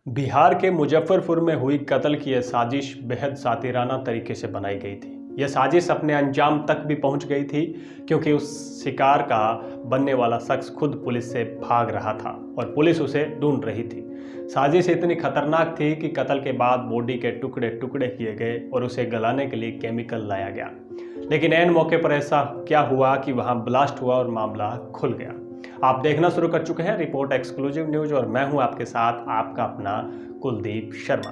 बिहार के मुजफ्फरपुर में हुई कत्ल की यह साजिश बेहद सातिराना तरीके से बनाई गई थी। यह साजिश अपने अंजाम तक भी पहुंच गई थी क्योंकि उस शिकार का बनने वाला शख्स खुद पुलिस से भाग रहा था और पुलिस उसे ढूंढ रही थी। साजिश इतनी खतरनाक थी कि कत्ल के बाद बॉडी के टुकड़े टुकड़े किए गए और उसे गलाने के लिए केमिकल लाया गया। लेकिन ऐन मौके पर ऐसा क्या हुआ कि वहां ब्लास्ट हुआ और मामला खुल गया। आप देखना शुरू कर चुके हैं रिपोर्ट एक्सक्लूसिव न्यूज और मैं हूं आपके साथ आपका अपना कुलदीप शर्मा।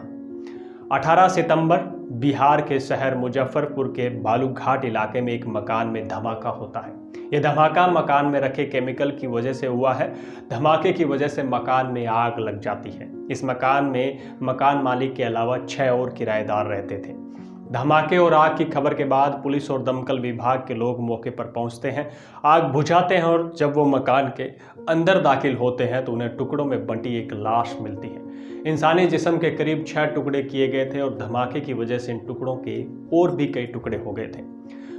18 सितंबर बिहार के शहर मुजफ्फरपुर के बालूघाट इलाके में एक मकान में धमाका होता है। यह धमाका मकान में रखे केमिकल की वजह से हुआ है। धमाके की वजह से मकान में आग लग जाती है। इस मकान में मकान मालिक के अलावा 6 और किराएदार रहते थे। धमाके और आग की खबर के बाद पुलिस और दमकल विभाग के लोग मौके पर पहुंचते हैं, आग बुझाते हैं और जब वो मकान के अंदर दाखिल होते हैं तो उन्हें टुकड़ों में बंटी एक लाश मिलती है। इंसानी जिस्म के करीब 6 टुकड़े किए गए थे और धमाके की वजह से इन टुकड़ों के और भी कई टुकड़े हो गए थे।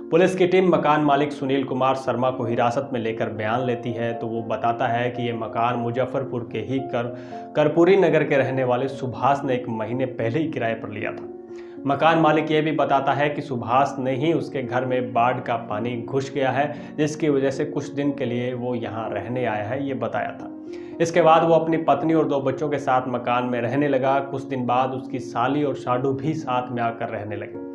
पुलिस की टीम मकान मालिक सुनील कुमार शर्मा को हिरासत में लेकर बयान लेती है तो वो बताता है कि ये मकान मुजफ्फरपुर के ही कर्पूरी नगर के रहने वाले सुभाष ने 1 महीने पहले ही किराए पर लिया था। मकान मालिक ये भी बताता है कि सुभाष ने ही उसके घर में बाढ़ का पानी घुस गया है, जिसकी वजह से कुछ दिन के लिए वो यहाँ रहने आया है, ये बताया था। इसके बाद वो अपनी पत्नी और 2 बच्चों के साथ मकान में रहने लगा। कुछ दिन बाद उसकी साली और साडू भी साथ में आकर रहने लगे।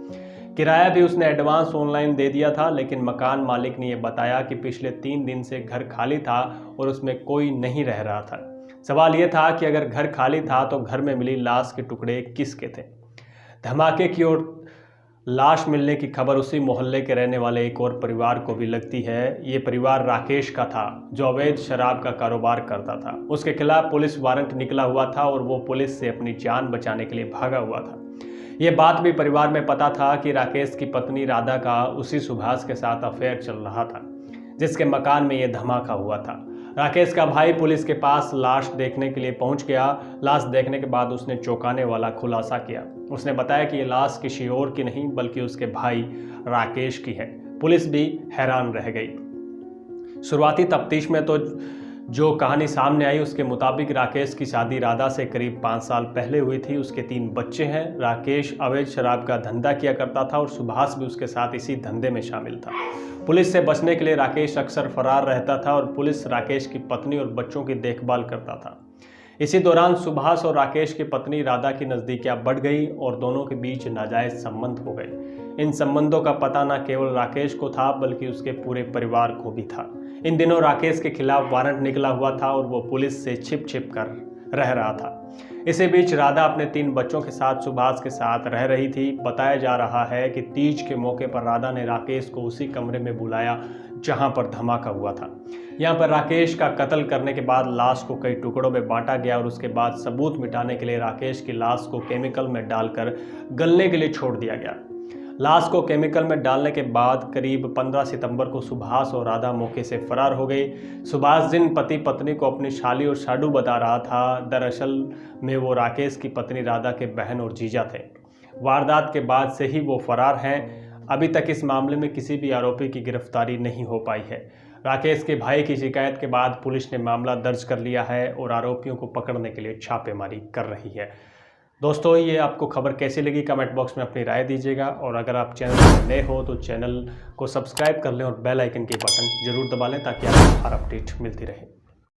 किराया भी उसने एडवांस ऑनलाइन दे दिया था, लेकिन मकान मालिक ने यह बताया कि पिछले 3 दिन से घर खाली था और उसमें कोई नहीं रह रहा था। सवाल यह था कि अगर घर खाली था तो घर में मिली लाश के टुकड़े किसके थे। धमाके की ओर लाश मिलने की खबर उसी मोहल्ले के रहने वाले एक और परिवार को भी लगती है। ये परिवार राकेश का था जो अवैध शराब का कारोबार करता था। उसके खिलाफ पुलिस वारंट निकला हुआ था और वो पुलिस से अपनी जान बचाने के लिए भागा हुआ था। ये बात भी परिवार में पता था कि राकेश की पत्नी राधा का उसी सुभाष के साथ अफेयर चल रहा था जिसके मकान में ये धमाका हुआ था। राकेश का भाई पुलिस के पास लाश देखने के लिए पहुंच गया। लाश देखने के बाद उसने चौंकाने वाला खुलासा किया। उसने बताया कि ये लाश किसी और की नहीं बल्कि उसके भाई राकेश की है। पुलिस भी हैरान रह गई। शुरुआती तफ्तीश में तो जो कहानी सामने आई उसके मुताबिक राकेश की शादी राधा से करीब 5 साल पहले हुई थी। उसके 3 बच्चे हैं। राकेश अवैध शराब का धंधा किया करता था और सुभाष भी उसके साथ इसी धंधे में शामिल था। पुलिस से बचने के लिए राकेश अक्सर फरार रहता था और पुलिस राकेश की पत्नी और बच्चों की देखभाल करता था। इसी दौरान सुभाष और राकेश की पत्नी राधा की नज़दीकियां बढ़ गई और दोनों के बीच नाजायज संबंध हो गए। इन संबंधों का पता न केवल राकेश को था बल्कि उसके पूरे परिवार को भी था। इन दिनों राकेश के खिलाफ वारंट निकला हुआ था और वो पुलिस से छिप छिप कर रह रहा था। इसी बीच राधा अपने 3 बच्चों के साथ सुभाष के साथ रह रही थी। बताया जा रहा है कि तीज के मौके पर राधा ने राकेश को उसी कमरे में बुलाया जहां पर धमाका हुआ था। यहां पर राकेश का कत्ल करने के बाद लाश को कई टुकड़ों में बांटा गया और उसके बाद सबूत मिटाने के लिए राकेश की लाश को केमिकल में डालकर गलने के लिए छोड़ दिया गया। लाश को केमिकल में डालने के बाद करीब 15 सितंबर को सुभाष और राधा मौके से फरार हो गई। सुभाष जिन पति पत्नी को अपनी शाली और साडू बता रहा था, दरअसल में वो राकेश की पत्नी राधा के बहन और जीजा थे। वारदात के बाद से ही वो फरार हैं। अभी तक इस मामले में किसी भी आरोपी की गिरफ्तारी नहीं हो पाई है। राकेश के भाई की शिकायत के बाद पुलिस ने मामला दर्ज कर लिया है और आरोपियों को पकड़ने के लिए छापेमारी कर रही है। दोस्तों, ये आपको खबर कैसी लगी कमेंट बॉक्स में अपनी राय दीजिएगा और अगर आप चैनल पर नए हो तो चैनल को सब्सक्राइब कर लें और बेल आइकन के बटन जरूर दबा लें ताकि आपको हर अपडेट मिलती रहे।